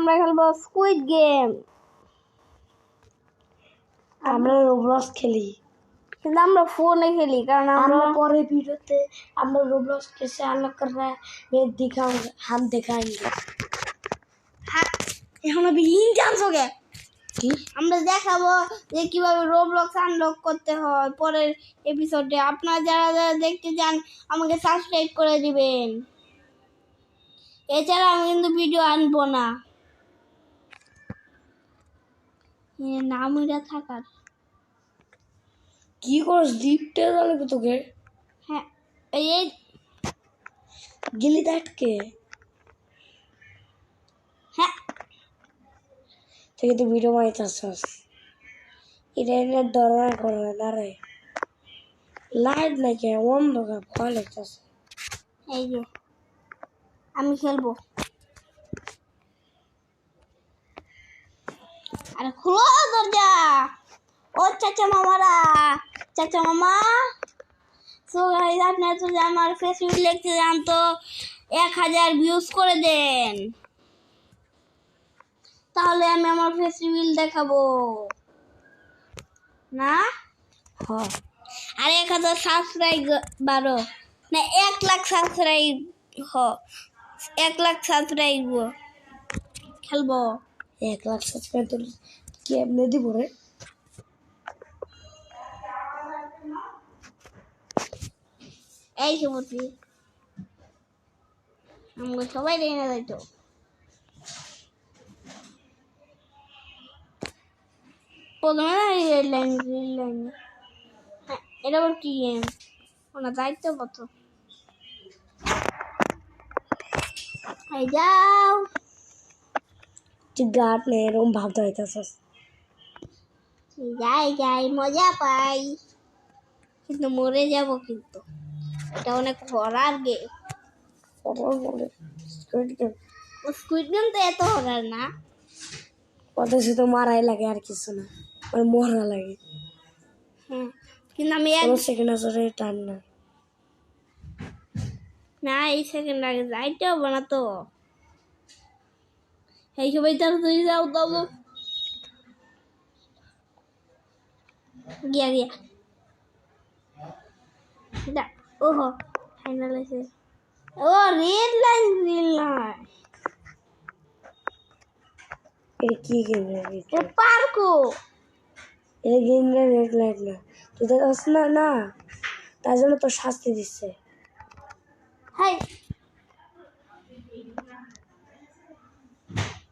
আমরা খেলবো squid game. আমরা রোবলক্স খেলি, কিন্তু আমরা ফোনে খেলি, কারণ আমরা পরে ভিডিওতে আমরা रोब्लॉक्स कैसे अनलॉक कर रहा है मैं दिखाऊंगा, हम दिखाएंगे। এখন আমি ইন্টার্নস হবে কি আমরা দেখাবো যে কিভাবে রোবলক্স আনলক করতে হয় পরের এপিসোডে। আপনারা যারা যারা দেখতে চান আমাকে সাবস্ক্রাইব করে দিবেন। এছাড়া আমি কিন্তু ভিডিও আনবো না, নাম এটা থাকার। কি করছ দীপটা জানবে তোকে? হ্যাঁ এই গিলি দাটকে হ্যাঁ থেকে তো ভিডিও বানাইতাছস, এটা এনে ডরা করে না রে, লাইট নাই কে অন্ধকার ভয় লাগতাছে। এই যে আমি খেলবো। আরে খুলো দরজা। ও চাচা মামারা, চাচা মামা। সো গাইস আপনারা যদি আমার ফেসবুক দেখতে যান তো 1000 ভিউজ করে দেন, তাহলে আমি আমার ফেসবুক দেখাবো না। হ্যাঁ আর 1000 সাবস্ক্রাইব বারো না 1 লাখ সাবস্ক্রাইব 1 লাখ সাবস্ক্রাইব খেলবো। 1 লাখ সাবস্ক্রাইব তো কি এমনি দিব রে? এই সমস্ত আমাকে সবাই রেনে যাইতো। প্রথমে রেড লাইন এটা আবার কি গেম? ওনার দায়িত্ব কত? এই যাও তুই গাট নেই এরকম ভাবতে হইতাছস। যাই যাই মজা পাই, কিন্তু মরে যাব। কিন্তু এটা অনেক হরার গেম। ওটাও বলে স্কুইড গেম, স্কুইড গেম তো এত হরার না। ওদের শুধু মারাই লাগে আর কিছু না, আর মরা লাগে। হ্যাঁ কিন্তু আমি কোনো সেকেন্ড আসরে টান না। না এই সেকেন্ড আগে যাইতে হবে না তো। এই সবাই তাড়াতাড়ি যাও তবু গিয়া গিয়া এটা। ওহো ফাইনাল আছে। ও রেড লাইন গ্রিন লাইন এটা কি গেম রে? এ পার্কো এটা গেম না, রেড লাইট না, তুই দেখাস না না, তার জন্য তো শাস্তি দিচ্ছে। হাই